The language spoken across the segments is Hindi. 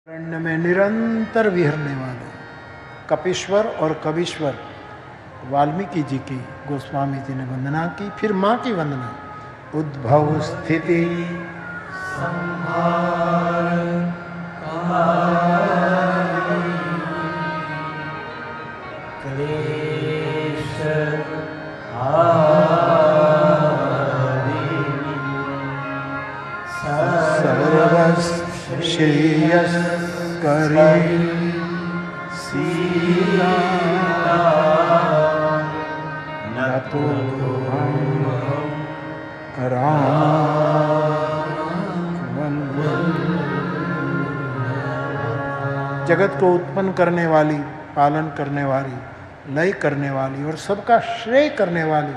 अरण्य में निरंतर विहरने वाले कपीश्वर और कवीश्वर वाल्मीकि जी की गोस्वामी जी ने वंदना की। फिर माँ की वंदना, उद्भव स्थिति श्रेयस्करी सीता न तो हम जगत को उत्पन्न करने वाली, पालन करने वाली, लय करने वाली और सबका श्रेय करने वाली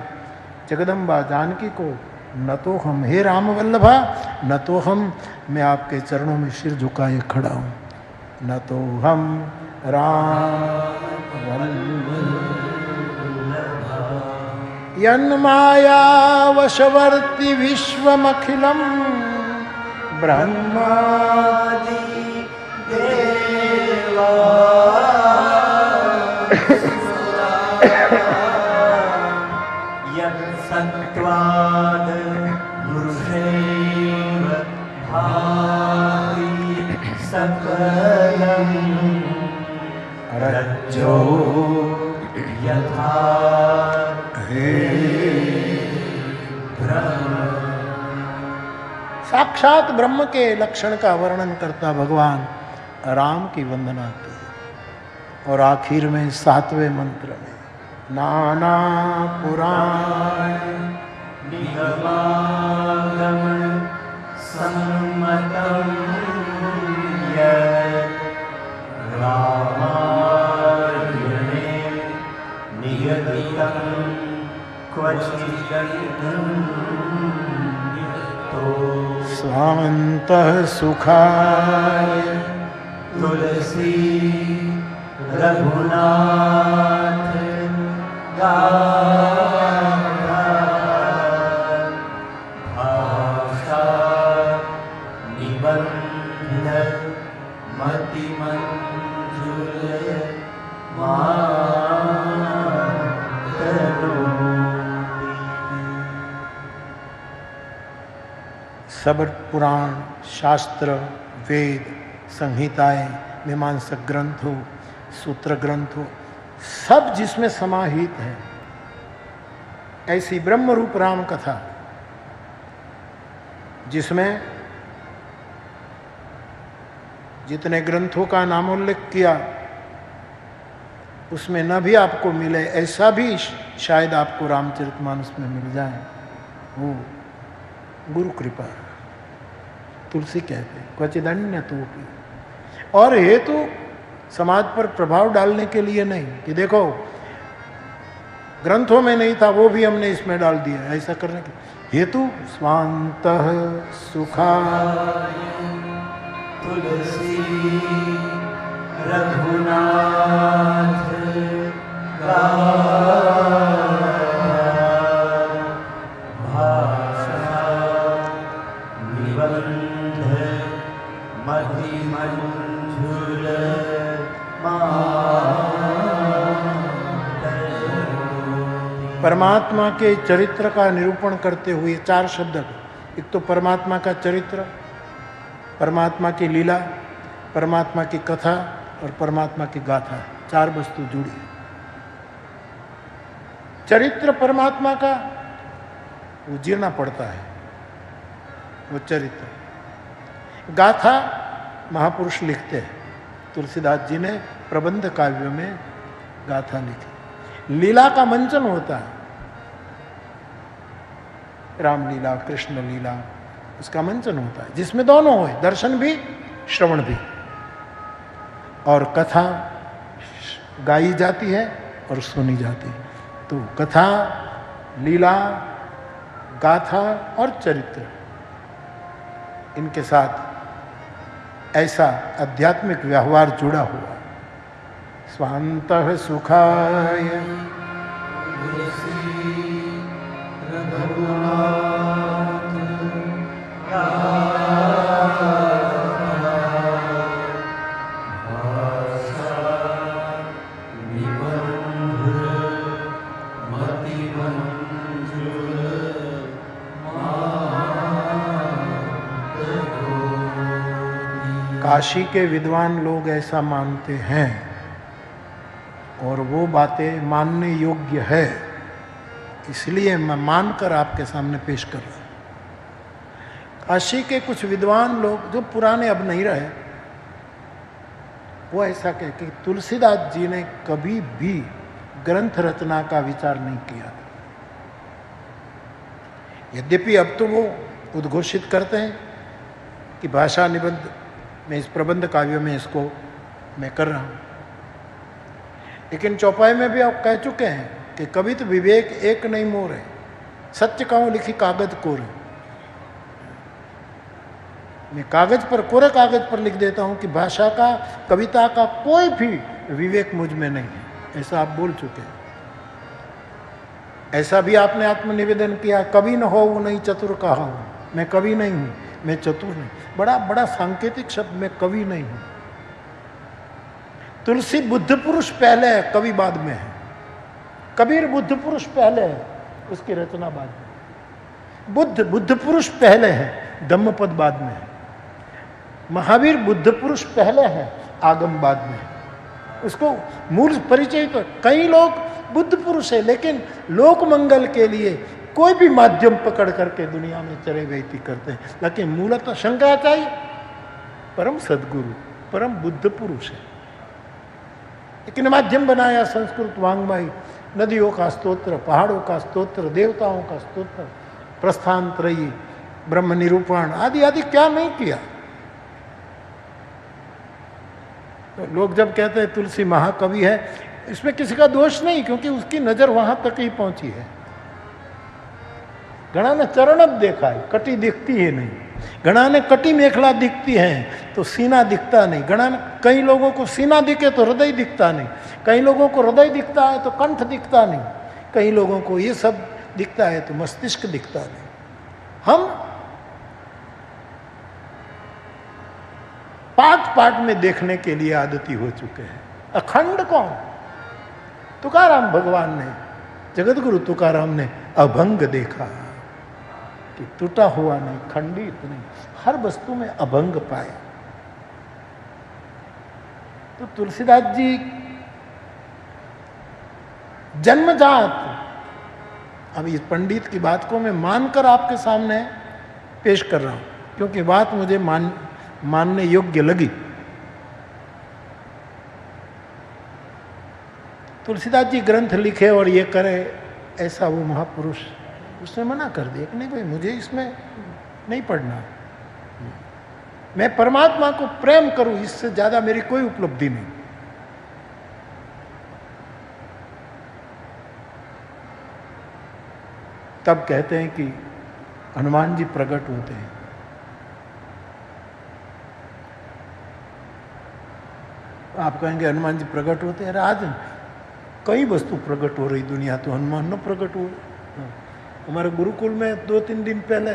जगदम्बा जानकी को न तो हम, हे राम वल्लभा, न तो हम, मैं आपके चरणों में सिर झुकाए खड़ा हूं, न तो हम राम यन्माया वशवर्ति विश्वमखिलम ब्रह्मादि देवा सत्वाद पुरुषेव भाति सकलं रज्जो यथा हे ब्रह्म। साक्षात ब्रह्म के लक्षण का वर्णन करता भगवान राम की वंदना की। और आखिर में 7वें मंत्र में नाना पुराण निगमागम सम्मतम् यत् रामायणे निगदितं क्वचिदन्यतो स्वान्तः सुखाय तुलसी रघुनाथ भाषा निबंध मतिमंजुल सब पुराण, शास्त्र, वेद, संहिताएं, मीमांसक ग्रंथों, सूत्र ग्रंथों, सब जिसमें समाहित है, ऐसी ब्रह्म रूप राम कथा जिसमें जितने ग्रंथों का नामोल्लेख किया उसमें न भी आपको मिले ऐसा भी शायद आपको रामचरितमानस में मिल जाए, वो गुरु कृपा। तुलसी कहते क्वचिदन्य तो भी, और हेतु समाज पर प्रभाव डालने के लिए नहीं कि देखो ग्रंथों में नहीं था वो भी हमने इसमें डाल दिया, ऐसा करने के हेतु स्वान्तः सुखाय तुलसी रघुनाथ भाषा निबंध मतिमंजुल परमात्मा के चरित्र का निरूपण करते हुए 4 शब्द, एक तो परमात्मा का चरित्र, परमात्मा की लीला, परमात्मा की कथा और परमात्मा की गाथा, 4 वस्तु जुड़ी। चरित्र परमात्मा का वो जीना पड़ता है, वो चरित्र। गाथा महापुरुष लिखते हैं, तुलसीदास जी ने प्रबंध काव्य में गाथा लिखी। लीला का मंचन होता है, रामलीला, कृष्ण लीला, उसका मंचन होता है जिसमें दोनों हो, दर्शन भी श्रवण भी। और कथा गाई जाती है और सुनी जाती है। तो कथा, लीला, गाथा और चरित्र, इनके साथ ऐसा आध्यात्मिक व्यवहार जुड़ा हुआ। स्वान्तः सुखाय काशी के विद्वान लोग ऐसा मानते हैं और वो बातें मानने योग्य है, इसलिए मैं मानकर आपके सामने पेश कर रहा हूं। काशी के कुछ विद्वान लोग जो पुराने अब नहीं रहे, वो ऐसा कहे कि तुलसीदास जी ने कभी भी ग्रंथ रचना का विचार नहीं किया। यद्यपि अब तो वो उद्घोषित करते हैं कि भाषा निबंध में, इस प्रबंध काव्य में इसको मैं कर रहा हूं, लेकिन चौपाई में भी आप कह चुके हैं कि कभी तो विवेक एक नहीं मोर है, सत्य कहूं लिखी कागज कोरे। मैं कागज पर, कोरे कागज पर लिख देता हूं कि भाषा का, कविता का कोई भी विवेक मुझ में नहीं है, ऐसा आप बोल चुके हैं। ऐसा भी आपने आत्मनिवेदन किया, कवि न हो वो नहीं चतुर कहा हूं, मैं कवि नहीं हूं, मैं चतुर नहीं। बड़ा बड़ा सांकेतिक शब्द, मैं कवि नहीं हूं। तुलसी बुद्ध पुरुष पहले है, कवि बाद में है। कबीर बुद्ध पुरुष पहले है, उसकी रचना बाद में। बुद्ध पुरुष पहले है, धम्मपद बाद में है। महावीर बुद्ध पुरुष पहले है, आगम बाद में है। उसको मूल परिचय तो, कई लोग बुद्ध पुरुष है लेकिन लोक मंगल के लिए कोई भी माध्यम पकड़ करके दुनिया में चले व्यक्ति करते हैं, लेकिन मूलतः शंकराचार्य परम सदगुरु, परम बुद्ध पुरुष है, लेकिन माध्यम बनाया संस्कृत वांग्मय, नदियों का स्तोत्र, पहाड़ों का स्तोत्र, देवताओं का स्तोत्र, प्रस्थान त्रयी, ब्रह्म निरूपण आदि आदि क्या नहीं किया। तो लोग जब कहते हैं तुलसी महाकवि है, इसमें किसी का दोष नहीं, क्योंकि उसकी नजर वहां तक ही पहुंची है। घना ने चरणब देखा है, कटी दिखती है नहीं। घना ने कटी मेखला दिखती है तो सीना दिखता नहीं। घना ने, कई लोगों को सीना दिखे तो हृदय दिखता नहीं, कई लोगों को हृदय दिखता है तो कंठ दिखता नहीं, कई लोगों को ये सब दिखता है तो मस्तिष्क दिखता नहीं। हम पार्ट पार्ट में देखने के लिए आदती हो चुके हैं। अखंड कौन? तुकाराम भगवान ने, जगत गुरु तुकाराम ने अभंग देखा कि टूटा हुआ नहीं, खंडित नहीं, हर वस्तु में अभंग पाया। तो तुलसीदास जी जन्मजात, अब इस पंडित की बात को मैं मानकर आपके सामने पेश कर रहा हूं, क्योंकि बात मुझे मानने योग्य लगी। तुलसीदास जी ग्रंथ लिखे और ये करे, ऐसा वो महापुरुष, उसने मना कर दिया कि नहीं भाई, मुझे इसमें नहीं पढ़ना, मैं परमात्मा को प्रेम करूं, इससे ज्यादा मेरी कोई उपलब्धि नहीं। तब कहते हैं कि हनुमान जी प्रकट होते हैं। आप कहेंगे हनुमान जी प्रकट होते हैं, आज कई वस्तु प्रकट हो रही दुनिया, तो हनुमान न प्रकट हो। हमारे गुरुकुल में 2-3 दिन पहले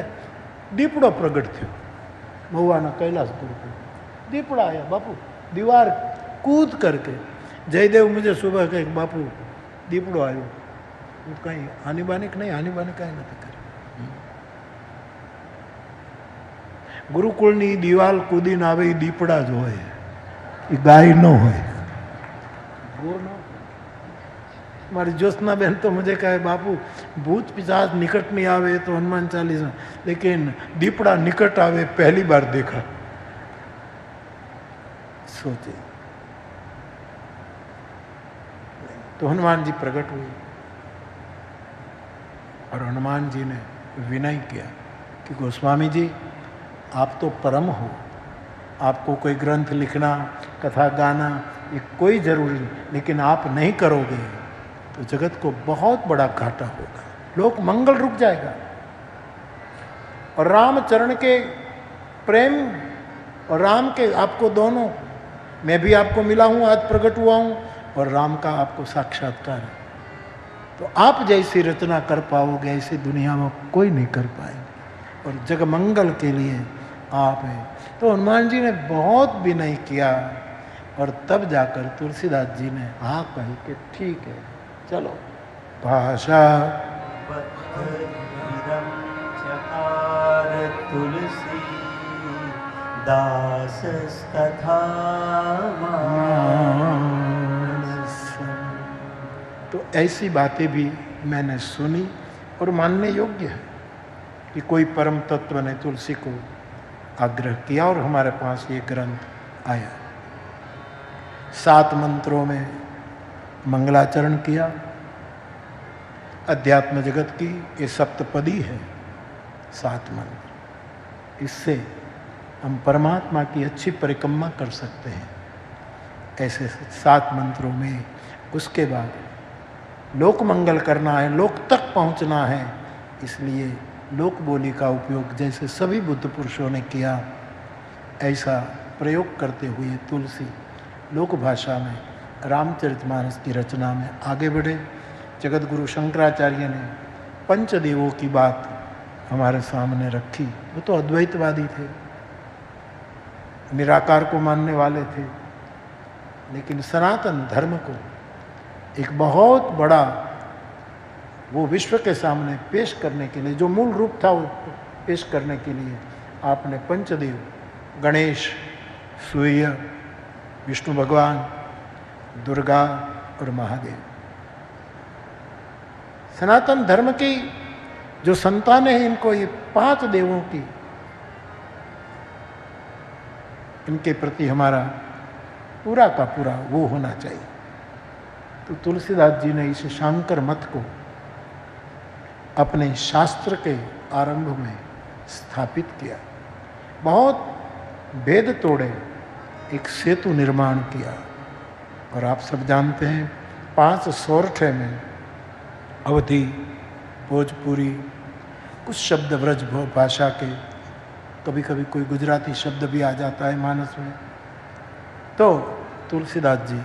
दीपड़ो प्रकट थयो, महुआना कैलाश गुरुकुल। दीपड़ा आया बापू, दीवार कूद करके। जयदेव मुझे सुबह कहे बापू दीपड़ो आयो, कहीं हानि बानिक नहीं, हानि बानिक कहीं नहीं करे। गुरुकुलनी दीवाल कूदीने आवे दीपड़ा ज होय, गाय न होय, गोर न। हमारी ज्योत्सना बहन तो मुझे कहे बापू भूत पिशाच निकट नहीं आवे तो हनुमान चालीसा, लेकिन दीपड़ा निकट आवे पहली बार देखा। सोचे तो हनुमान जी प्रकट हुए और हनुमान जी ने विनय किया कि गोस्वामी जी आप तो परम हो, आपको कोई ग्रंथ लिखना, कथा गाना ये कोई जरूरी नहीं, लेकिन आप नहीं करोगे तो जगत को बहुत बड़ा घाटा होगा, लोक मंगल रुक जाएगा। और रामचरण के प्रेम और राम के आपको दोनों, मैं भी आपको मिला हूं, आज प्रकट हुआ हूं, और राम का आपको साक्षात्कार है, तो आप जैसी रचना कर पाओगे ऐसी दुनिया में कोई नहीं कर पाएंगे, और जग मंगल के लिए आप हैं। तो हनुमान जी ने बहुत विनय किया और तब जाकर तुलसीदास जी ने हाँ कही कि ठीक है चलो। भाषा चकार तुलसी दासस्तथा तो ऐसी बातें भी मैंने सुनी और मानने योग्य है कि कोई परम तत्व ने तुलसी को आग्रह किया और हमारे पास ये ग्रंथ आया। 7 मंत्रों में मंगलाचरण किया। अध्यात्म जगत की ये सप्तपदी है 7 मंत्र। इससे हम परमात्मा की अच्छी परिक्रमा कर सकते हैं। ऐसे 7 मंत्रों में उसके बाद लोक मंगल करना है, लोक तक पहुंचना है, इसलिए लोक बोली का उपयोग जैसे सभी बुद्ध पुरुषों ने किया, ऐसा प्रयोग करते हुए तुलसी लोक भाषा में रामचरितमानस की रचना में आगे बढ़े। जगत गुरु शंकराचार्य ने पंचदेवों की बात हमारे सामने रखी। वो तो अद्वैतवादी थे, निराकार को मानने वाले थे, लेकिन सनातन धर्म को एक बहुत बड़ा वो विश्व के सामने पेश करने के लिए, जो मूल रूप था वो पेश करने के लिए आपने पंचदेव गणेश, सूर्य, विष्णु भगवान, दुर्गा और महादेव, सनातन धर्म की जो संतानें हैं, इनको ये 5 देवों की, इनके प्रति हमारा पूरा का पूरा वो होना चाहिए। तो तुलसीदास जी ने इस शांकर मत को अपने शास्त्र के आरंभ में स्थापित किया। बहुत भेद तोड़े, एक सेतु निर्माण किया। और आप सब जानते हैं 5 सोरठे में अवधी, भोजपुरी, कुछ शब्द ब्रज भाषा के, कभी कभी कोई गुजराती शब्द भी आ जाता है मानस में। तो तुलसीदास जी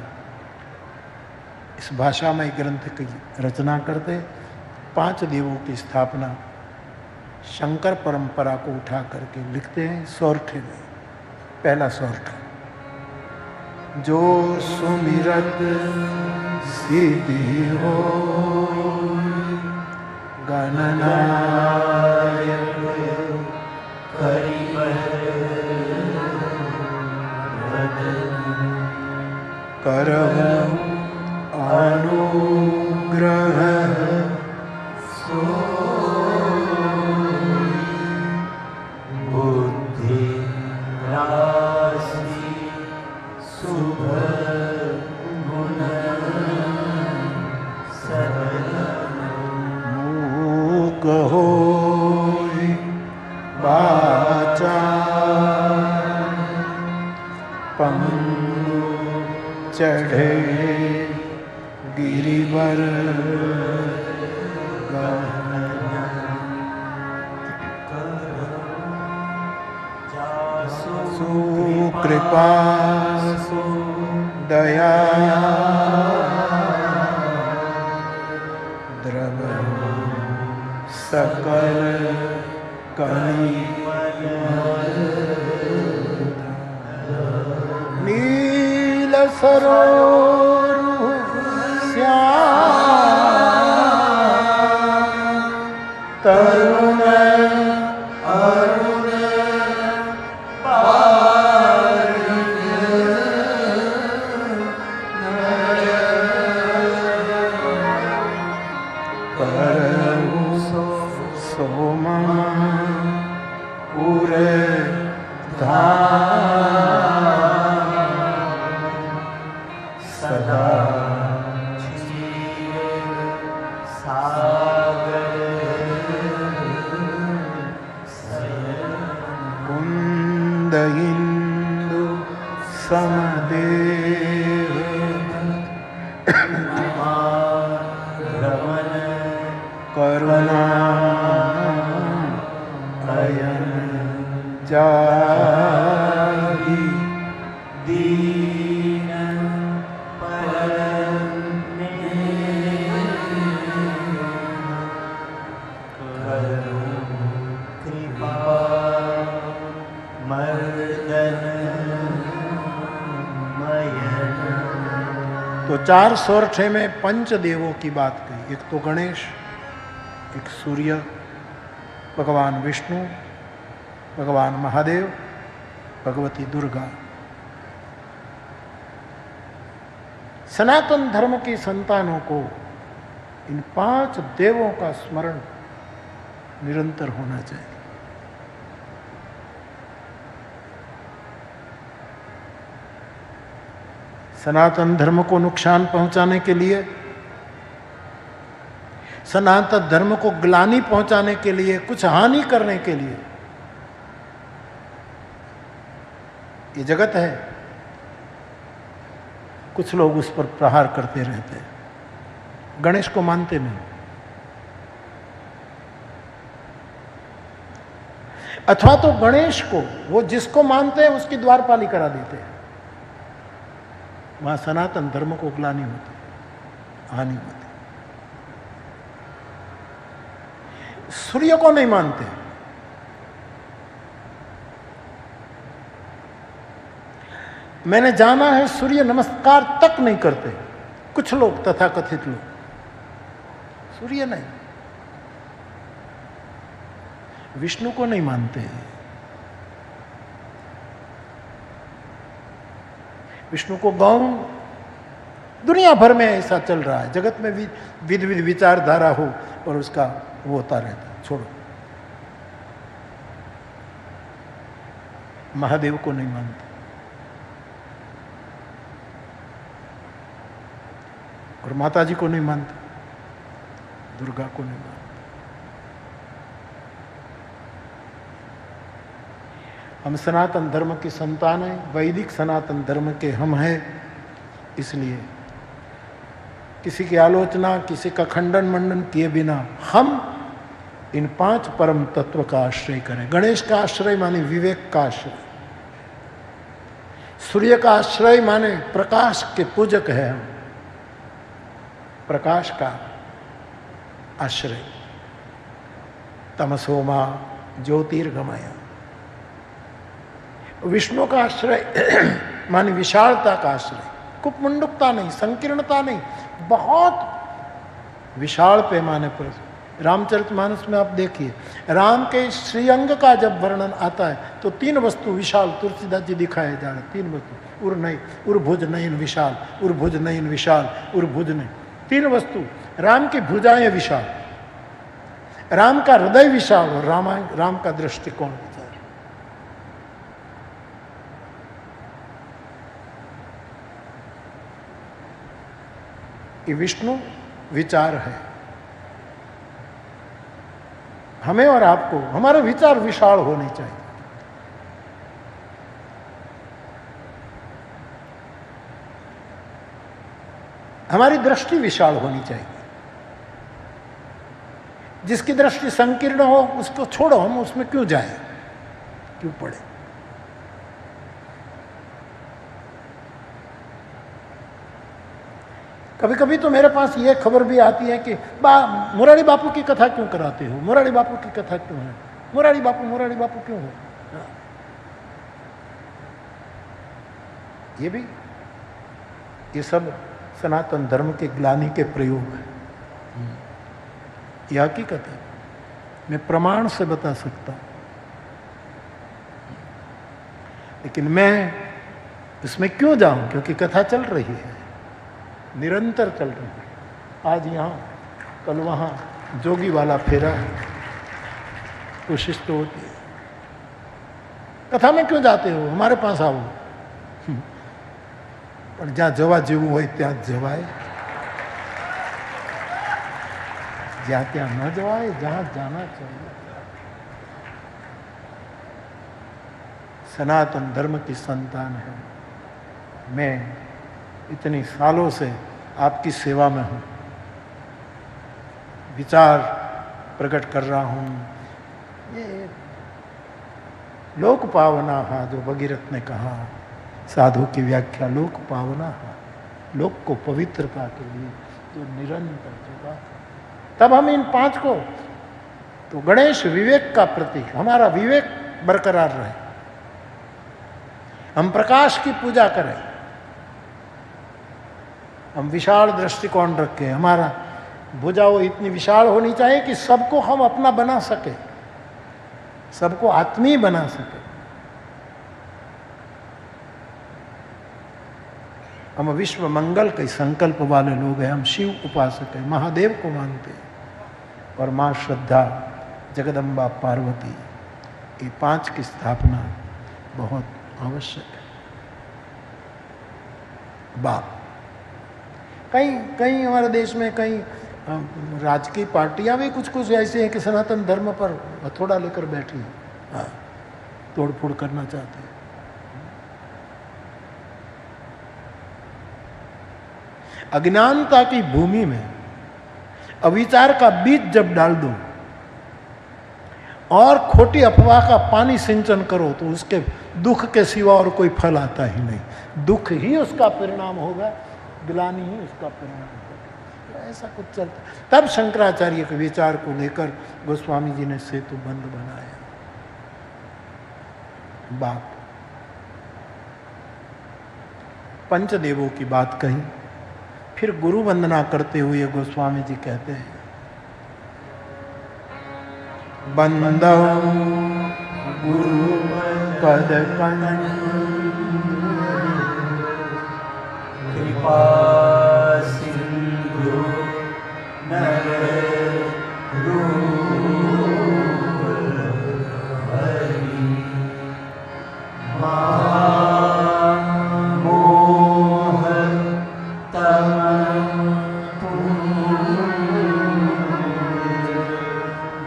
इस भाषा में ग्रंथ की रचना करते, 5 देवों की स्थापना शंकर परंपरा को उठा करके लिखते हैं सोरठे में। पहला सोरठा, जो सुमिरत सिद्धि हो गणनायक करहु अनुग्रह बुद्धि राशि शुभ गुण मूक होय वाचा पंगु चढ़े गिरिवर सुकृपा दया द्रव सकल कली नील सरोरु तरुण अरुण सोमा पूरे सदा कुंद इंदु समदेव करुणा अयन जाहि दीन कृपा मर्दन मयन। तो 4 सोरठे में पंचदेवों की बात कही। एक तो गणेश, एक सूर्य, भगवान विष्णु, भगवान महादेव भगवती दुर्गा। सनातन धर्म की संतानों को इन 5 देवों का स्मरण निरंतर होना चाहिए। सनातन धर्म को नुकसान पहुंचाने के लिए, सनातन धर्म को ग्लानि पहुंचाने के लिए, कुछ हानि करने के लिए ये जगत है, कुछ लोग उस पर प्रहार करते रहते हैं। गणेश को मानते नहीं, अथवा तो गणेश को वो जिसको मानते हैं उसकी द्वारपाली करा देते हैं। वहां सनातन धर्म को ग्लानि होती, हानि होती। सूर्य को नहीं मानते, मैंने जाना है सूर्य नमस्कार तक नहीं करते कुछ लोग, तथाकथित लोग। सूर्य नहीं, विष्णु को नहीं मानते। विष्णु को गौण, दुनिया भर में ऐसा चल रहा है, जगत में भी विध विध विचारधारा हो और उसका वो होता रहता है। छोड़ो, महादेव को नहीं मानते, और माता जी को नहीं मानते, दुर्गा को नहीं मानते। हम सनातन धर्म की संतान हैं, वैदिक सनातन धर्म के हम हैं, इसलिए किसी की आलोचना, किसी का खंडन मंडन किए बिना हम इन 5 परम तत्व का आश्रय करें। गणेश का आश्रय माने विवेक का आश्रय, सूर्य का आश्रय माने प्रकाश के पूजक है हम, प्रकाश का आश्रय, तमसो मा ज्योतिर्गमय। विष्णु का आश्रय माने विशालता का आश्रय, कुपमुंडुकता नहीं, संकीर्णता नहीं, बहुत विशाल पैमाने पर। रामचरितमानस में आप देखिए, राम के श्रीअंग का जब वर्णन आता है तो 3 वस्तु विशाल तुलसीदास जी दिखाए जा रहे, 3 वस्तु, उर्भुज नयन विशाल, उर्भुज नयन विशाल, उर्भुज नयन, 3 वस्तु। राम की भुजाएं विशाल, राम का हृदय विशाल और राम का दृष्टिकोण विशाल। ये विष्णु विचार है। हमें और आपको हमारे विचार विशाल होने चाहिए। हमारी दृष्टि विशाल होनी चाहिए। जिसकी दृष्टि संकीर्ण हो उसको छोड़ो, हम उसमें क्यों जाएं, क्यों पड़े। कभी कभी तो मेरे पास ये खबर भी आती है कि मुरारी बापू की कथा क्यों कराते हो, मुरारी बापू की कथा क्यों है, मुरारी बापू क्यों हो। ये सब सनातन धर्म के ग्लानि के प्रयोग है। यह हकीकत है, मैं प्रमाण से बता सकता हूं, लेकिन मैं इसमें क्यों जाऊं, क्योंकि कथा चल रही है, निरंतर चल रही है। आज यहाँ कल वहाँ जोगी वाला फेरा है, कोशिश तो होती है। कथा में क्यों जाते हो, हमारे पास आओ। पर जहाँ जवा जेवू होय त्यां जवाय, जहाँ त्यां न जवाय, जहाँ जाना चाहिए। सनातन धर्म की संतान है। मैं इतनी सालों से आपकी सेवा में हूँ, विचार प्रकट कर रहा हूँ। ये लोक पावना हा, जो भगीरथ ने कहा, साधु की व्याख्या लोक पावना हा, लोक को पवित्रता के लिए जो निरंतर जुड़ा। तब हम इन 5 को, तो गणेश विवेक का प्रतीक, हमारा विवेक बरकरार रहे, हम प्रकाश की पूजा करें, हम विशाल दृष्टिकोण रखें। हमारा भुजा वो इतनी विशाल होनी चाहिए कि सबको हम अपना बना सके, सबको आत्मीय बना सके। हम विश्व मंगल के संकल्प वाले लोग हैं, हम शिव उपासक हैं, महादेव को मानते हैं। और माँ श्रद्धा, जगदम्बा, पार्वती, ये 5 की स्थापना बहुत आवश्यक है। बाप कहीं हमारे देश में कहीं राजकीय पार्टियां भी कुछ ऐसी हैं कि सनातन धर्म पर हथौड़ा लेकर बैठी हैं, हाँ, तोड़फोड़ करना चाहते हैं। अज्ञानता की भूमि में अविचार का बीज जब डाल दो और खोटी अफवाह का पानी सिंचन करो तो उसके दुख के सिवा और कोई फल आता ही नहीं। दुख ही उसका परिणाम होगा, ग्लानि ही उसका परिणाम होगा। तो ऐसा कुछ चलता। तब शंकराचार्य के विचार को लेकर गोस्वामी जी ने सेतु बंध बनाया। बात पंचदेवों की बात कही, फिर गुरु वंदना करते हुए गोस्वामी जी कहते हैं, बंदौ गुरु पद कृपा सिंधु नर हरि मोह तम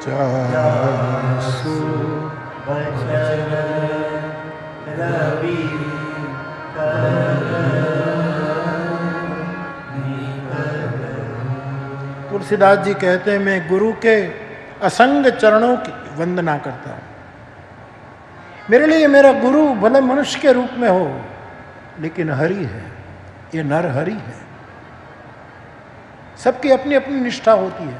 जासु वचन रवि तुलसीदास जी कहते हैं, मैं गुरु के असंग चरणों की वंदना करता हूं। मेरे लिए मेरा गुरु भले मनुष्य के रूप में हो, लेकिन हरि है, ये नर हरि है। सबकी अपनी अपनी निष्ठा होती है।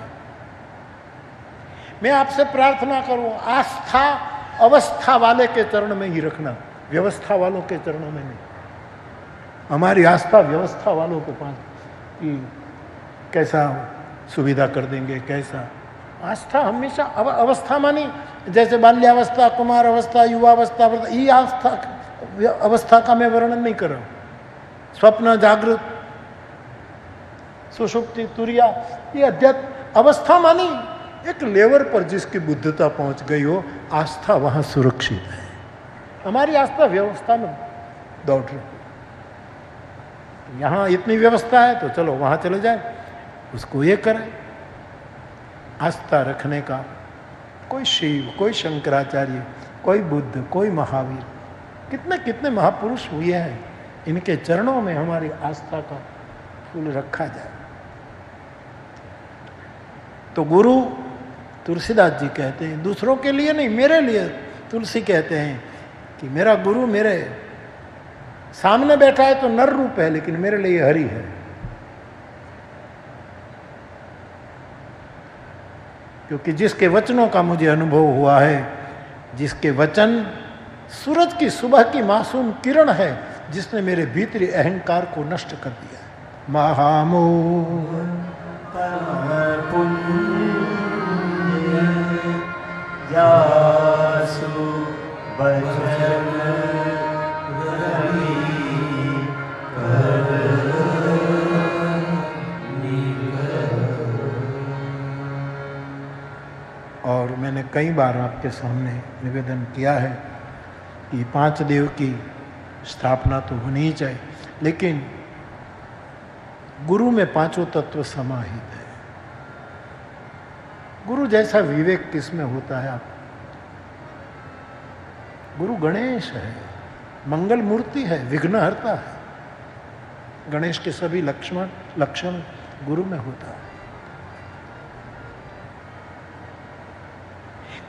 मैं आपसे प्रार्थना करूं, आस्था अवस्था वाले के चरण में ही रखना, व्यवस्था वालों के चरणों में नहीं। हमारी आस्था व्यवस्था वालों के पास कि कैसा सुविधा कर देंगे, कैसा। आस्था हमेशा अवस्था मानी, जैसे बाल्यावस्था, कुमार अवस्था, युवावस्था, ये आस्था अवस्था का मैं वर्णन नहीं कर रहा हूं। स्वप्न, जागृत, सुषुप्ति, तुरिया, ये अध्यात्म अवस्था मानी। एक लेवल पर जिसकी बुद्धता पहुंच गई हो, आस्था वहां सुरक्षित है। हमारी आस्था व्यवस्था में दौड़ रही। यहां इतनी व्यवस्था है तो चलो वहां चले जाए, उसको ये करें। आस्था रखने का कोई शिव, कोई शंकराचार्य, कोई बुद्ध, कोई महावीर, कितने कितने महापुरुष हुए हैं, इनके चरणों में हमारी आस्था का फूल रखा जाए। तो गुरु तुलसीदास जी कहते हैं, दूसरों के लिए नहीं, मेरे लिए तुलसी कहते हैं कि मेरा गुरु मेरे सामने बैठा है तो नर रूप है, लेकिन मेरे लिए हरि है। क्योंकि जिसके वचनों का मुझे अनुभव हुआ है, जिसके वचन सूरज की सुबह की मासूम किरण है, जिसने मेरे भीतरी अहंकार को नष्ट कर दिया है। महामोह जासु वचन रवि और मैंने कई बार आपके सामने निवेदन किया है कि 5 देव की स्थापना तो होनी ही चाहिए, लेकिन गुरु में 5 तत्व समाहित है। गुरु जैसा विवेक किसमें होता है? आप गुरु गणेश है, मंगल मूर्ति है, विघ्नहर्ता है। गणेश के सभी लक्षण गुरु में होता है।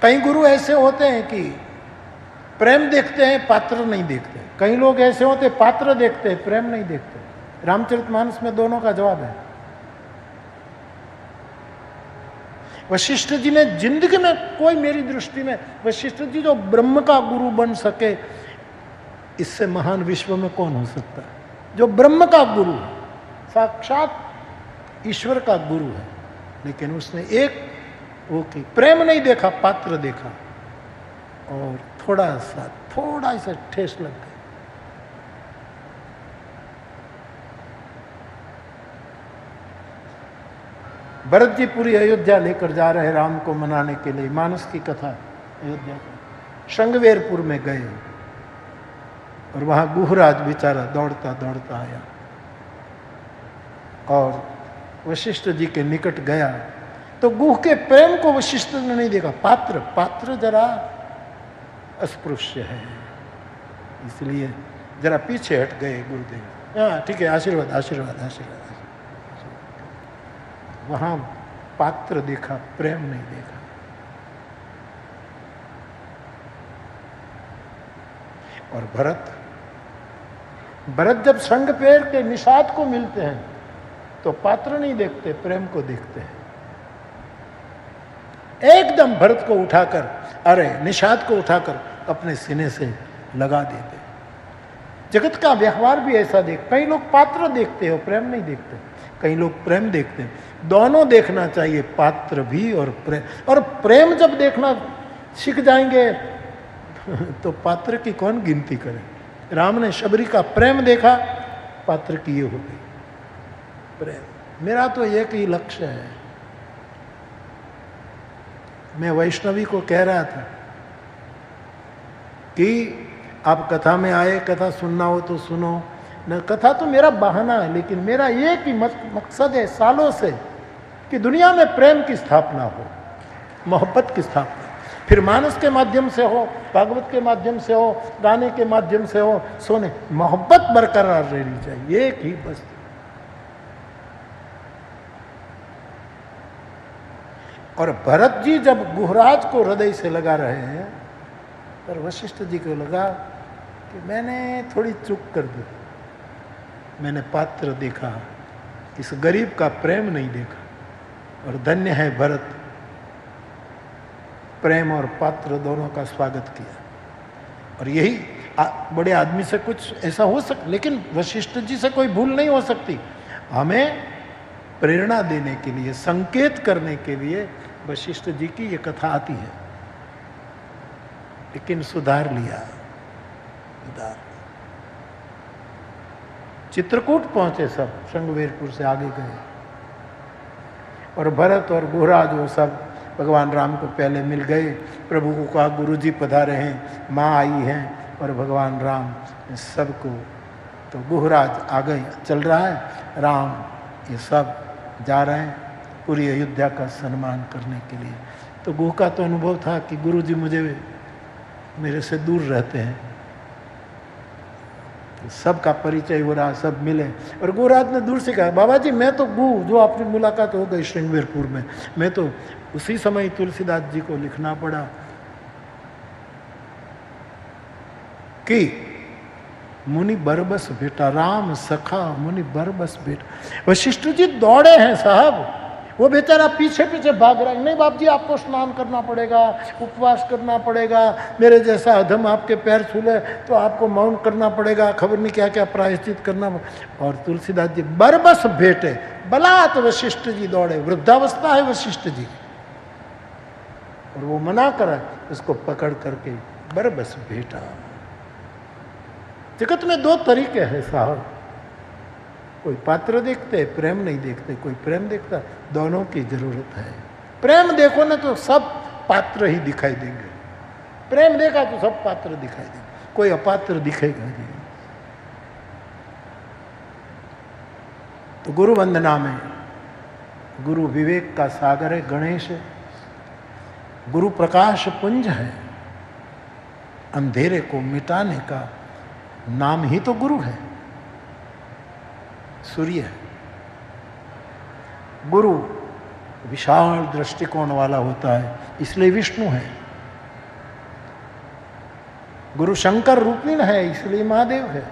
कई गुरु ऐसे होते हैं कि प्रेम देखते हैं, पात्र नहीं देखते। कई लोग ऐसे होते हैं पात्र देखते हैं, प्रेम नहीं देखते। रामचरितमानस में दोनों का जवाब है। वशिष्ठ जी ने जिंदगी में कोई, मेरी दृष्टि में वशिष्ठ जी जो ब्रह्म का गुरु बन सके, इससे महान विश्व में कौन हो सकता है? जो ब्रह्म का गुरु है, साक्षात ईश्वर का गुरु है, लेकिन उसने एक वो की प्रेम नहीं देखा, पात्र देखा और थोड़ा सा ठेस लग गई। भरत जी पूरी अयोध्या लेकर जा रहे राम को मनाने के लिए, मानस की कथा अयोध्या की। श्रृंगवेरपुर में गए और वहां गुहराज बेचारा दौड़ता दौड़ता आया और वशिष्ठ जी के निकट गया तो गुह के प्रेम को वशिष्ठ ने नहीं देखा। पात्र जरा अस्पृश्य है, इसलिए जरा पीछे हट गए गुरुदेव। हाँ ठीक है, आशीर्वाद आशीर्वाद आशीर्वाद। वहां पात्र देखा, प्रेम नहीं देखा। और भरत जब संग पैर के निषाद को मिलते हैं तो पात्र नहीं देखते, प्रेम को देखते हैं। एकदम भरत को उठाकर, अरे निषाद को उठाकर अपने सीने से लगा देते। जगत का व्यवहार भी ऐसा कई लोग पात्र देखते हो, प्रेम नहीं देखते, कई लोग प्रेम देखते हैं। दोनों देखना चाहिए, पात्र भी और प्रेम। और प्रेम जब देखना सीख जाएंगे तो पात्र की कौन गिनती करे। राम ने शबरी का प्रेम देखा, पात्र की ये हो गई प्रेम। मेरा तो एक ही लक्ष्य है। मैं वैष्णवी को कह रहा था कि आप कथा में आए, कथा सुनना हो तो सुनो न। कथा तो मेरा बहाना है, लेकिन मेरा एक ही मकसद है सालों से कि दुनिया में प्रेम की स्थापना हो, मोहब्बत की स्थापना। फिर मानस के माध्यम से हो, भागवत के माध्यम से हो, गाने के माध्यम से हो, सोने, मोहब्बत बरकरार रहनी चाहिए, एक ही बस। और भरत जी जब गुहराज को हृदय से लगा रहे हैं, पर वशिष्ठ जी को लगा कि मैंने थोड़ी चूक कर दी, मैंने पात्र देखा, इस गरीब का प्रेम नहीं देखा। और धन्य है भरत, प्रेम और पात्र दोनों का स्वागत किया। और यही बड़े आदमी से कुछ ऐसा हो लेकिन वशिष्ठ जी से कोई भूल नहीं हो सकती। हमें प्रेरणा देने के लिए, संकेत करने के लिए वशिष्ठ जी की ये कथा आती है। लेकिन सुधार लिया, चित्रकूट पहुंचे सब, श्रृंगवेरपुर से आगे गए। और भरत और गुहराज वो सब भगवान राम को पहले मिल गए। प्रभु को कहा गुरुजी पधारे हैं, माँ आई हैं, और भगवान राम सबको, तो गुहराज आगे चल रहा है, राम ये सब जा रहे हैं पूरी अयोध्या का सम्मान करने के लिए। तो गुह का तो अनुभव था कि गुरुजी मेरे से दूर रहते हैं, सबका परिचय हो रहा, सब मिले। और गुहराज ने दूर से कहा, बाबा जी मैं तो गुह, जो आपकी मुलाकात हो गई श्रृंगवेरपुर में, मैं तो उसी समय तुलसीदास जी को लिखना पड़ा कि मुनि बरबस बेटा, राम सखा मुनि बरबस बेटा। वशिष्ठ जी दौड़े हैं साहब, वो बेचारा पीछे पीछे भाग रहा है। नहीं बाप जी आपको स्नान करना पड़ेगा, उपवास करना पड़ेगा, मेरे जैसा अधम आपके पैर छूले तो आपको मौन करना पड़ेगा, खबर नहीं क्या क्या प्रायश्चित करना। और तुलसीदास जी बरबस भेटे, बलात् वशिष्ठ जी दौड़े, वृद्धावस्था है वशिष्ठ जी, और वो मना कर उसको पकड़ करके बरबस भेटा। जगत में दो तरीके हैं साहब, कोई पात्र देखते, प्रेम नहीं देखते, कोई प्रेम देखता, दोनों की जरूरत है। प्रेम देखो ना तो सब पात्र ही दिखाई देंगे, प्रेम देखा तो सब पात्र दिखाई देंगे, कोई अपात्र दिखेगा नहीं। तो गुरु वंदना में गुरु विवेक का सागर है, गणेश है, गुरु प्रकाश पुंज है, अंधेरे को मिटाने का नाम ही तो गुरु है, सूर्य है। गुरु विशाल दृष्टिकोण वाला होता है, इसलिए विष्णु है। गुरु शंकर रूपिण है, इसलिए महादेव है।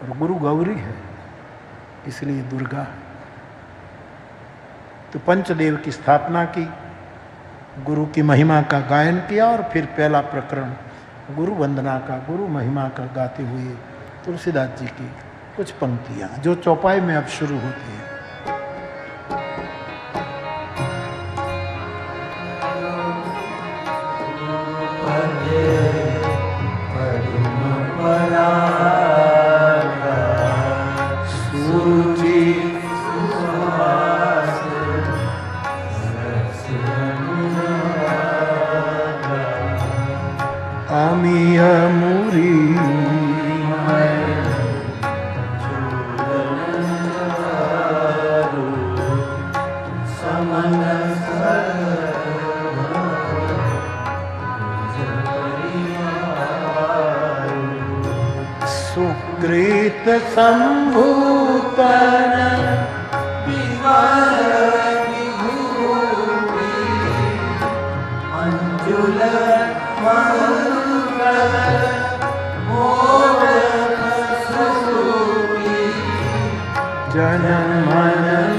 और गुरु गौरी है, इसलिए दुर्गा है। तो पंचदेव की स्थापना की, गुरु की महिमा का गायन किया, और फिर पहला प्रकरण गुरु वंदना का, गुरु महिमा का गाते हुए तुलसीदास जी की कुछ पंक्तियां जो चौपाई में अब शुरू होती है। सूची सुहास सुकृत संभूतन अंजुल मंगल मोदक स्वरूपी जनन मनन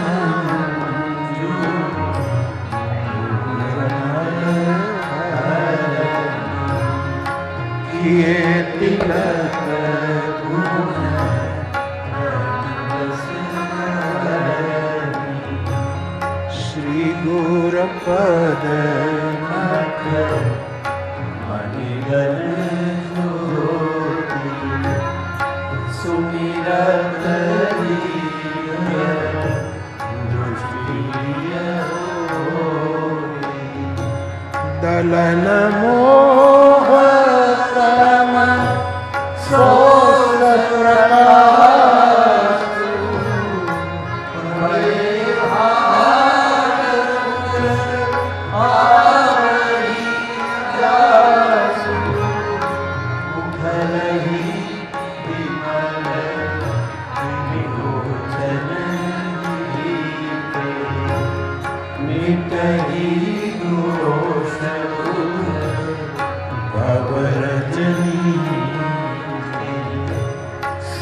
किए तिलक श्री गुरु पद मणिगण ज्योति सुमिरत दलन मोह तम सोल प्रकाश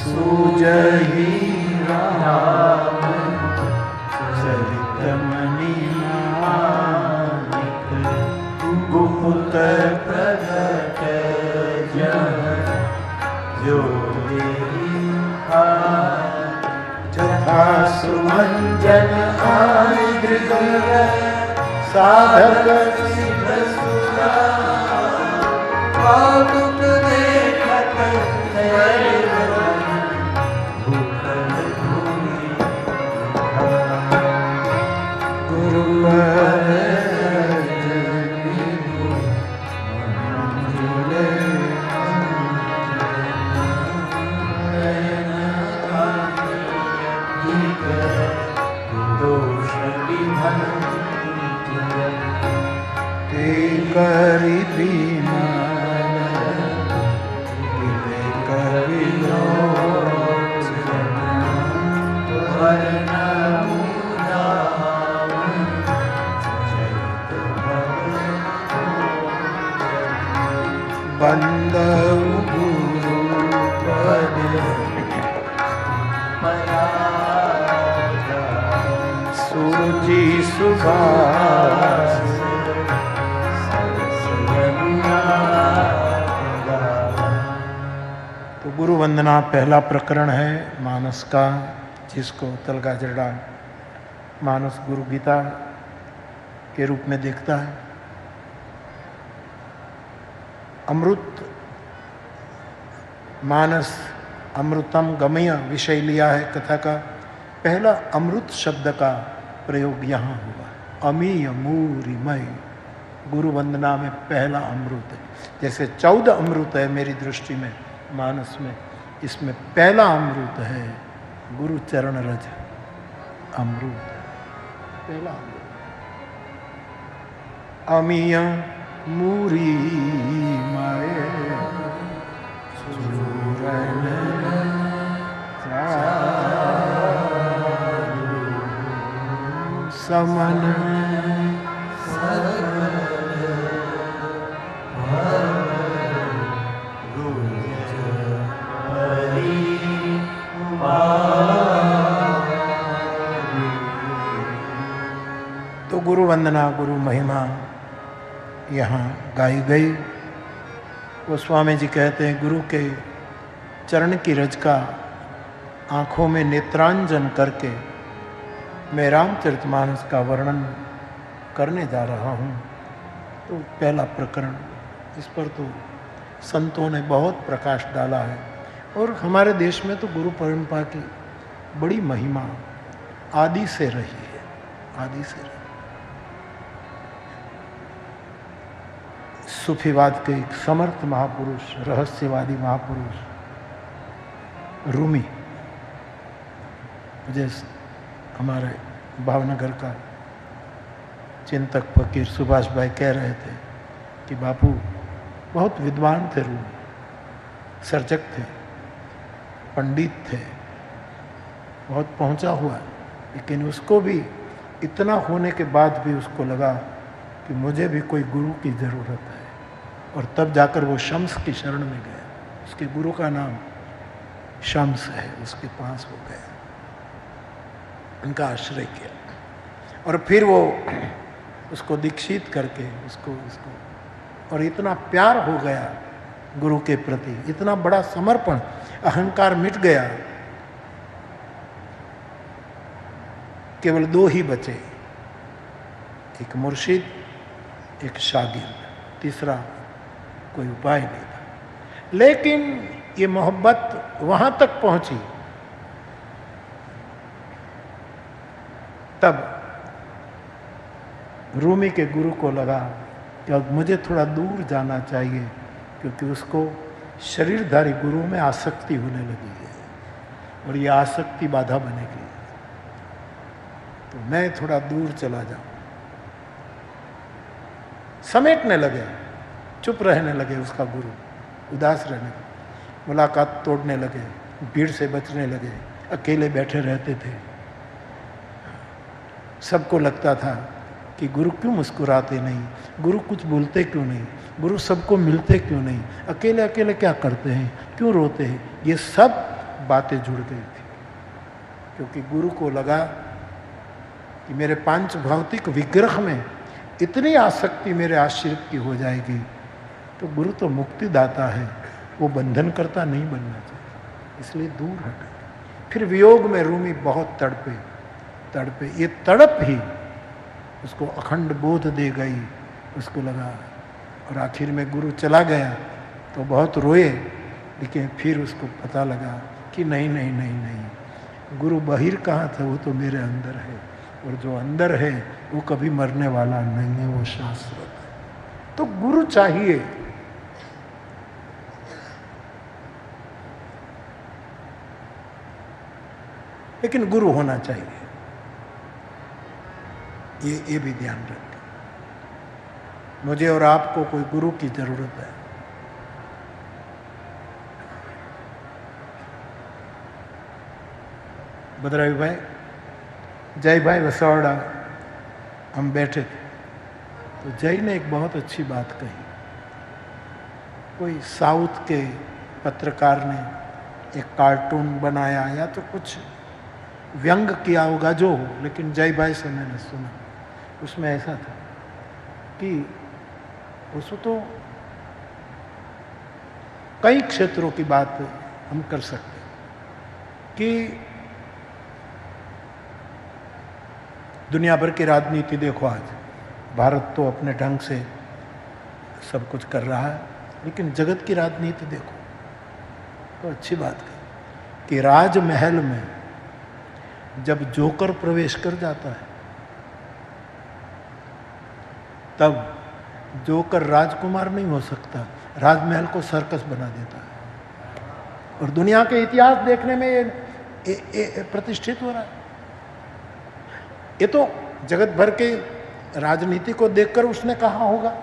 सूजहि राम चरित मणि मानिक गुप्त प्रगट जन जो जथा सुमंजन आदृग साधक पादुक देखत गुरु दोष विधन करि दीमान विवेक विलोचन बंदव गुरु पद सूजी सुभाष तो गुरु वंदना पहला प्रकरण है मानस का, जिसको तलगा जड़ा मानस गुरु गीता के रूप में देखता है। अमृत मानस अमृतम गमय विषय लिया है कथा का। पहला अमृत शब्द का प्रयोग यहाँ हुआ, अमीय मूरिमय। गुरु वंदना में पहला अमृत है, जैसे 14 अमृत है मेरी दृष्टि में मानस में, इसमें पहला अमृत है गुरु चरण रज अमृत, पहला अमृत। अमीय मूरिमय चूरन समन तो गुरु वंदना गुरु महिमा यहाँ गाई गई। वो स्वामी जी कहते हैं गुरु के चरण की रज का आँखों में नेत्रांजन करके मैं रामचरितमानस का वर्णन करने जा रहा हूँ। तो पहला प्रकरण, इस पर तो संतों ने बहुत प्रकाश डाला है और हमारे देश में तो गुरु परंपरा की बड़ी महिमा आदि से रही है, आदि से रही। सूफीवाद के एक समर्थ महापुरुष, रहस्यवादी महापुरुष रूमी, जैसे हमारे भावनगर का चिंतक फकीर सुभाष भाई कह रहे थे कि बापू बहुत विद्वान थे, रूमी सर्जक थे, पंडित थे, बहुत पहुंचा हुआ, लेकिन उसको भी इतना होने के बाद भी उसको लगा कि मुझे भी कोई गुरु की ज़रूरत है। और तब जाकर वो शम्स की शरण में गया। उसके गुरु का नाम शम्स है, उसके पास वो गया, उनका आश्रय किया और फिर वो उसको दीक्षित करके उसको और इतना प्यार हो गया गुरु के प्रति, इतना बड़ा समर्पण, अहंकार मिट गया। केवल दो ही बचे, एक मुर्शिद, एक शागिर्द, तीसरा कोई उपाय नहीं था। लेकिन ये मोहब्बत वहां तक पहुंची तब रूमी के गुरु को लगा कि अब मुझे थोड़ा दूर जाना चाहिए, क्योंकि उसको शरीरधारी गुरु में आसक्ति होने लगी है और ये आसक्ति बाधा बनेगी, तो मैं थोड़ा दूर चला जाऊं। समेटने लगे, चुप रहने लगे उसका गुरु, उदास रहने लगे, मुलाकात तोड़ने लगे, भीड़ से बचने लगे, अकेले बैठे रहते थे। सबको लगता था कि गुरु क्यों मुस्कुराते नहीं, गुरु कुछ बोलते क्यों नहीं, गुरु सबको मिलते क्यों नहीं, अकेले अकेले क्या करते हैं, क्यों रोते हैं। ये सब बातें जुड़ गई थी, क्योंकि गुरु को लगा कि मेरे पांच भौतिक विग्रह में इतनी आसक्ति मेरे आश्रित की हो जाएगी, तो गुरु तो मुक्तिदाता है, वो बंधन करता नहीं बनना चाहिए, इसलिए दूर हटे। फिर वियोग में रूमी बहुत तड़पे। ये तड़प ही उसको अखंड बोध दे गई, उसको लगा। और आखिर में गुरु चला गया तो बहुत रोए, लेकिन फिर उसको पता लगा कि नहीं, गुरु बाहर कहाँ था, वो तो मेरे अंदर है, और जो अंदर है वो कभी मरने वाला नहीं है, वो शाश्वत है। तो गुरु चाहिए। लेकिन गुरु होना चाहिए, ये भी ध्यान रखें। मुझे और आपको कोई गुरु की जरूरत है। भद्रावी भाई, जय भाई वसौड़ा, हम बैठे थे तो जय ने एक बहुत अच्छी बात कही। कोई साउथ के पत्रकार ने एक कार्टून बनाया या तो कुछ व्यंग किया होगा जो हो, लेकिन जय भाई से मैंने सुना, उसमें ऐसा था कि उसको तो कई क्षेत्रों की बात हम कर सकते कि दुनिया भर की राजनीति देखो। आज भारत तो अपने ढंग से सब कुछ कर रहा है, लेकिन जगत की राजनीति देखो तो अच्छी बात है कि राजमहल में जब जोकर प्रवेश कर जाता है तब जोकर राजकुमार नहीं हो सकता, राजमहल को सर्कस बना देता है। और दुनिया के इतिहास देखने में ये प्रतिष्ठित हो रहा है। ये तो जगत भर के राजनीति को देखकर उसने कहा होगा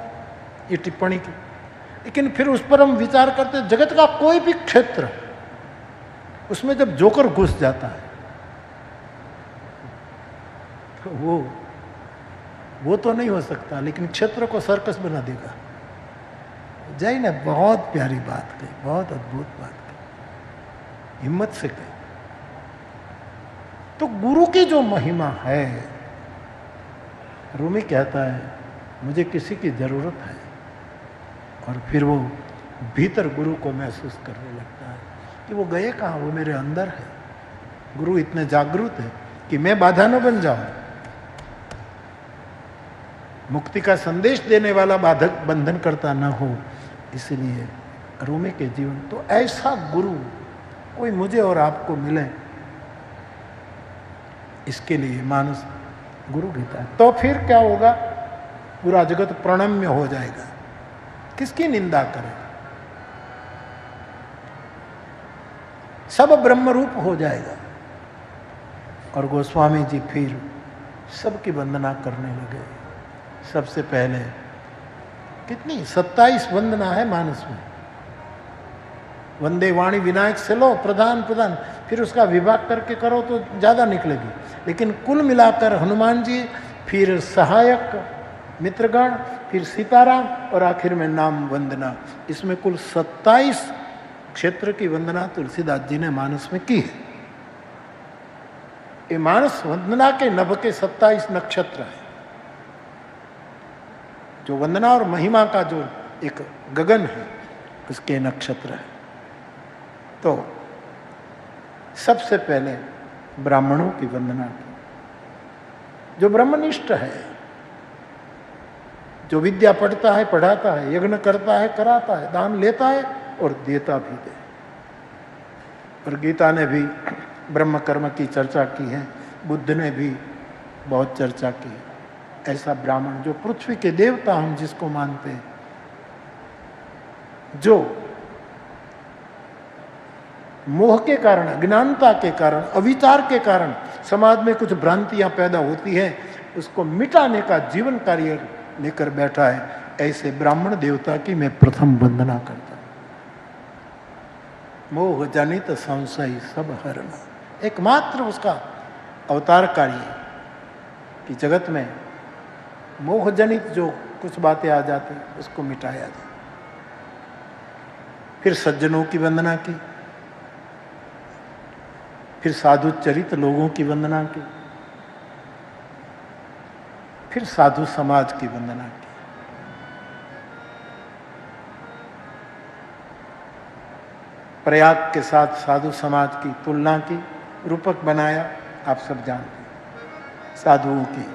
ये टिप्पणी की, लेकिन फिर उस पर हम विचार करते, जगत का कोई भी क्षेत्र, उसमें जब जोकर घुस जाता है तो वो तो नहीं हो सकता, लेकिन क्षेत्र को सर्कस बना देगा। जय ने बहुत प्यारी बात कही, बहुत अद्भुत बात कही, हिम्मत से कही। तो गुरु की जो महिमा है, रूमी कहता है मुझे किसी की जरूरत है, और फिर वो भीतर गुरु को महसूस करने लगता है कि वो गए कहाँ, वो मेरे अंदर है। गुरु इतने जागरूक है कि मैं बाधा न बन जाऊं। मुक्ति का संदेश देने वाला बाधक बंधन करता न हो, इसलिए रूमी के जीवन तो ऐसा गुरु कोई मुझे और आपको मिले, इसके लिए मानुष गुरु गीता। तो फिर क्या होगा, पूरा जगत प्रणम्य हो जाएगा, किसकी निंदा करें, सब ब्रह्म रूप हो जाएगा। और गोस्वामी जी फिर सबकी वंदना करने लगे। सबसे पहले कितनी 27 वंदना है मानस में, वंदे वाणी विनायक से लो प्रधान प्रधान, फिर उसका विभाग करके करो तो ज़्यादा निकलेगी। लेकिन कुल मिलाकर हनुमान जी, फिर सहायक मित्रगण, फिर सीताराम और आखिर में नाम वंदना, इसमें कुल 27 क्षेत्र की वंदना तुलसीदास जी ने मानस में की है। ये मानस वंदना के नभ के 27 नक्षत्र है। जो वंदना और महिमा का जो एक गगन है उसके नक्षत्र है। तो सबसे पहले ब्राह्मणों की वंदना की, जो ब्रह्मनिष्ठ है, जो विद्या पढ़ता है, पढ़ाता है, यज्ञ करता है, कराता है, दान लेता है और देता भी है। और गीता ने भी ब्रह्म कर्म की चर्चा की है, बुद्ध ने भी बहुत चर्चा की है। ऐसा ब्राह्मण जो पृथ्वी के देवता हम जिसको मानते हैं, जो मोह के कारण, अज्ञानता के कारण, अविचार के कारण समाज में कुछ भ्रांतियां पैदा होती है, उसको मिटाने का जीवन कार्य लेकर बैठा है, ऐसे ब्राह्मण देवता की मैं प्रथम वंदना करता हूं। मोह जनित संशय सब हरण, एकमात्र उसका अवतार कार्य कि जगत में मोह जनित जो कुछ बातें आ जाती उसको मिटाया जाए। फिर सज्जनों की वंदना की, फिर साधु चरित लोगों की वंदना की, फिर साधु समाज की वंदना की। प्रयाग के साथ साधु समाज की तुलना की, रूपक बनाया, आप सब जानते हैं, साधुओं की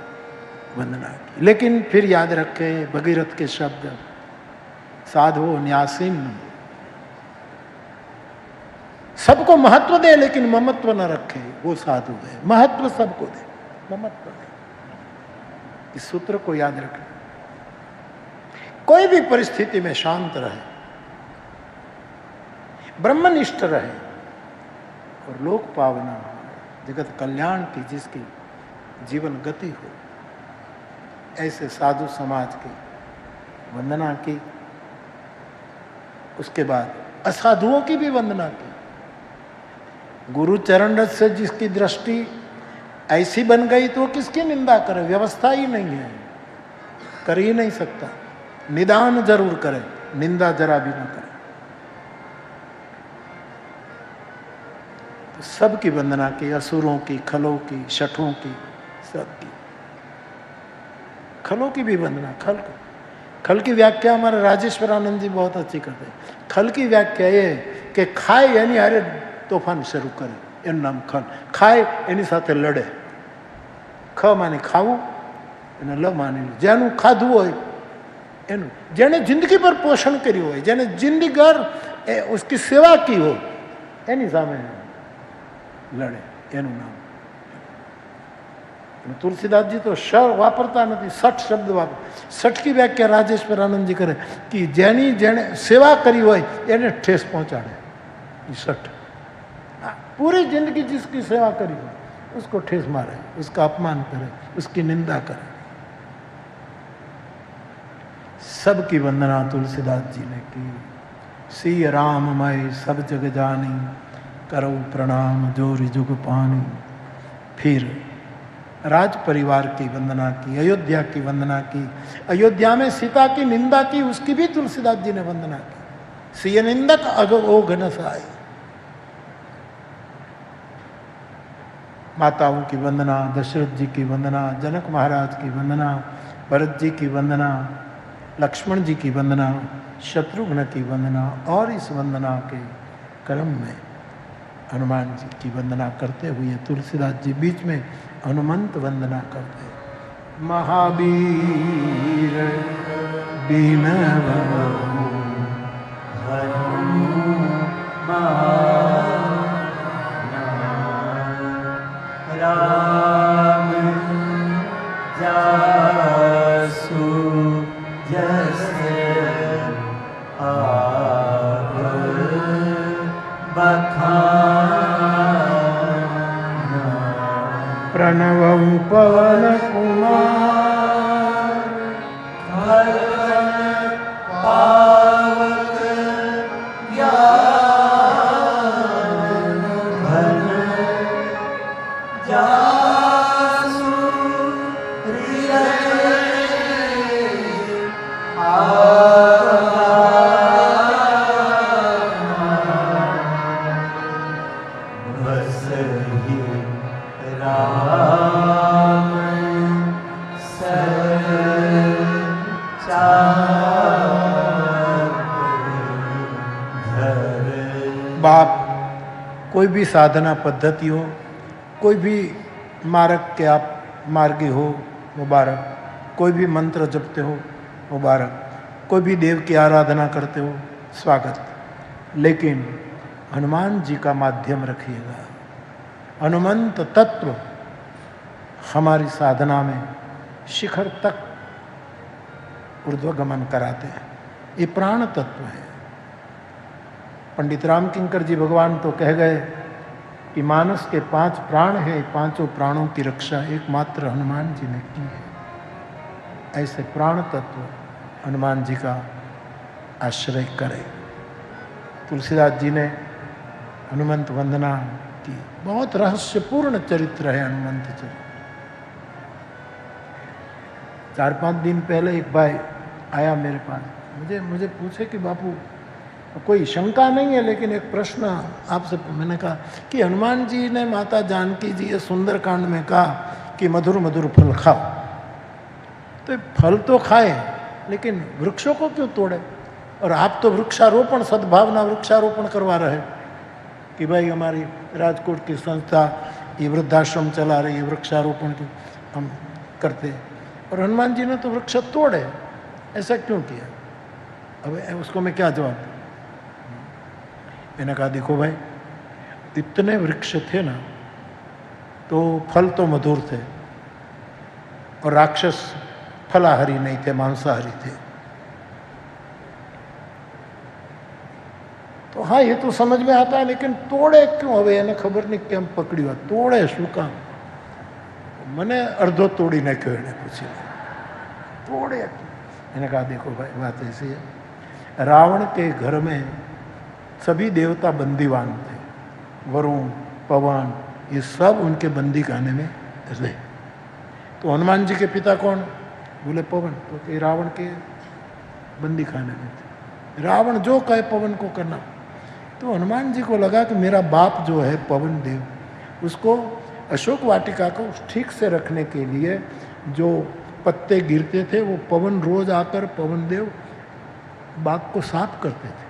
वंदना की। लेकिन फिर याद रखें भगीरथ के शब्द, साधु न्यासिन, सबको महत्व दे लेकिन ममत्व न रखे, वो साधु है। महत्व सबको दे, ममत्व दे। इस सूत्र को याद रखना। कोई भी परिस्थिति में शांत रहे, ब्रह्मनिष्ठ रहे और लोक पावना हो, जगत कल्याण की जिसकी जीवन गति हो, ऐसे साधु समाज की वंदना की। उसके बाद असाधुओं की भी वंदना की। गुरु चरण रज से जिसकी दृष्टि ऐसी बन गई तो किसकी निंदा करे, व्यवस्था ही नहीं है, कर ही नहीं सकता। निदान जरूर करे, निंदा जरा भी ना करे। तो सबकी वंदना की, असुरों की, खलों की, शठों की, सबकी। खलों की भी वंदना। खल की व्याख्या हमारे राजेश्वर आनंद जी बहुत अच्छी करते हैं। खल की व्याख्या ये कि खाए यानी अरे तोफान शुरू करे, એનું નામ ખલ। ખાય એની સાથે લડે। ખ માને ખાવું અને લ માને જેનું ખાધું હોય એનું, જેને જિંદગી પર પોષણ કર્યું હોય, જેને જિંદગીભર उसकी સેવા की હોય એની સામે લડે, એનું નામ। तुलसीदास जी तो श वापरता नहीं, सठ शब्द वापर। सठ की व्याख्या राजेश्वर आनंद जी करे कि जेनी जेने सेवा करी हो एने ठेस पहुंचाड़े। सठ पूरी जिंदगी जिसकी सेवा करी हो उसको ठेस मारे, उसका अपमान करे, उसकी निंदा करे। सबकी वंदना तुलसीदास जी ने की। सी राममय सब जग जानी, करो प्रणाम जोरि जुग पानी। फिर राज परिवार की वंदना की, अयोध्या की वंदना की। अयोध्या में सीता की निंदा की, उसकी भी तुलसीदास जी ने वंदना की। सिय निंदक अगो घन सहाय। माताओं की वंदना, दशरथ जी की वंदना, जनक महाराज की वंदना, भरत जी की वंदना, लक्ष्मण जी की वंदना, शत्रुघ्न की वंदना। और इस वंदना के क्रम में हनुमान जी की वंदना करते हुए तुलसीदास जी बीच में हनुमंत वंदना करते। महावीर बिनवहु राम जासु जस आप बखाना। प्रणवं पवन कुमार भगवन पावक ज्ञान। बसहि राम बाप, कोई भी साधना पद्धति हो, कोई भी मार्ग के आप मार्गी हो, मुबारक। कोई भी मंत्र जपते हो, मुबारक। कोई भी देव की आराधना करते हो, स्वागत। लेकिन हनुमान जी का माध्यम रखिएगा। हनुमंत तत्व हमारी साधना में शिखर तक ऊर्ध्वगमन कराते हैं। ये प्राण तत्व है। पंडित राम किंकर जी भगवान तो कह गए कि मानस के 5 प्राण हैं, 5 प्राणों की रक्षा एकमात्र हनुमान जी ने की है। ऐसे प्राण तत्व हनुमान जी का आश्रय करें। तुलसीदास जी ने हनुमंत वंदना की। बहुत रहस्यपूर्ण चरित्र है हनुमंत चरित्र। 4-5 दिन पहले एक भाई आया मेरे पास, मुझे पूछे कि बापू, कोई शंका नहीं है लेकिन एक प्रश्न आपसे। मैंने कहा कि हनुमान जी ने माता जानकी जी ये सुंदरकांड में कहा कि मधुर मधुर फल खाओ, तो फल तो खाए लेकिन वृक्षों को क्यों तोड़े? और आप तो वृक्षारोपण, सद्भावना वृक्षारोपण करवा रहे कि भाई हमारी राजकोट की संस्था ये वृद्धाश्रम चला रही है, वृक्षारोपण की हम करते हैं, और हनुमान जी ने तो वृक्ष तोड़े, ऐसा क्यों किया? अब उसको मैं क्या जवाब दूं? मैंने कहा देखो भाई, इतने वृक्ष थे ना, तो फल तो मधुर थे, और राक्षस फलाहारी नहीं थे, मांसाहारी थे। तो हाँ, ये तो समझ में आता है, लेकिन तोड़े क्यों? હવે એને ખબર નહીં કેમ પકડ્યું, તોડે શું કામ? મને અડધો તોડી નાખ્યો એને પૂછી, तोड़े क्यों? मैंने कहा देखो भाई, बात ऐसी है, रावण के घर में सभी देवता बंदीवान थे। वरुण, पवन, ये सब उनके बंदी खाने में रहे। तो हनुमान जी के पिता कौन? बोले पवन। तो ये रावण के बंदी खाने में थे। रावण जो कहे पवन को करना। तो हनुमान जी को लगा कि मेरा बाप जो है पवन देव, उसको अशोक वाटिका को ठीक से रखने के लिए जो पत्ते गिरते थे वो पवन रोज आकर पवन देव बाग को साफ करते थे।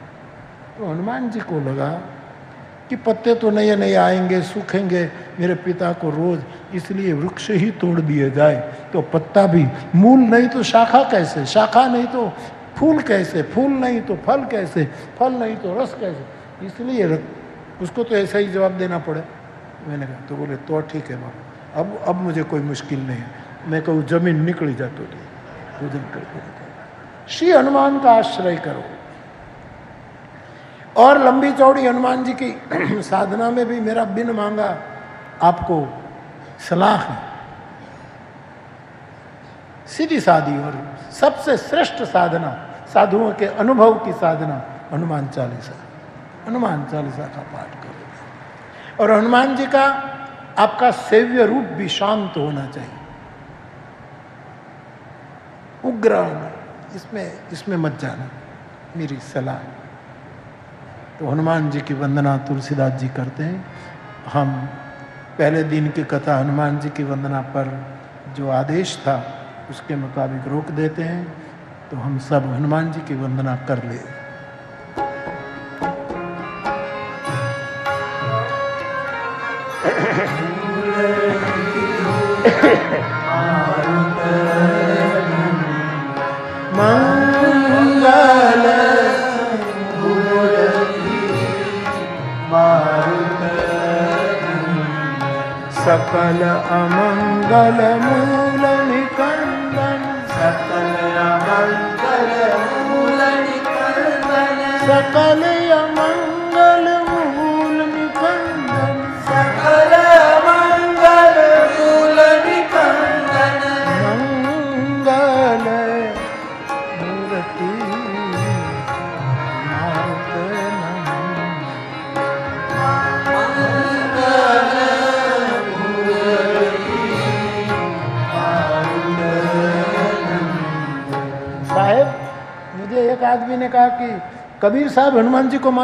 तो हनुमान जी को लगा कि पत्ते तो नए नए आएंगे, सूखेंगे मेरे पिता को रोज, इसलिए वृक्ष ही तोड़ दिए जाए, तो पत्ता भी, मूल नहीं तो शाखा कैसे, शाखा नहीं तो फूल कैसे, फूल नहीं तो फल कैसे, फल नहीं तो रस कैसे, इसलिए उसको तो ऐसा ही जवाब देना पड़े। मैंने कहा, तो बोले तो ठीक है बाबू, अब मुझे कोई मुश्किल नहीं है। मैं कहूँ जमीन निकली जातो पूजन करके श्री हनुमान का आश्रय करो। और लंबी चौड़ी हनुमान जी की साधना में भी मेरा बिन मांगा आपको सलाह है। सीधी सादी और सबसे श्रेष्ठ साधना, साधुओं के अनुभव की साधना, हनुमान चालीसा। हनुमान चालीसा का पाठ करो। और हनुमान जी का आपका सेव्य रूप भी शांत होना चाहिए, उग्र, इसमें मत जाना, मेरी सलाह। तो हनुमान जी की वंदना तुलसीदास जी करते हैं। हम पहले दिन की कथा हनुमान जी की वंदना पर जो आदेश था उसके मुताबिक रोक देते हैं। तो हम सब हनुमान जी की वंदना कर ले। मंगल सकल अमंगल मूल निकंदन, सकल अमंगल मूल निकंदन, सकल अमंगल मूल निकंदन, सकल अमंगल मूल निकंदन, मंगल मूर्ति मारुत साहेब, मुझे एक आदमी ने कहा कि कबीर साहब हनुमान जी को मान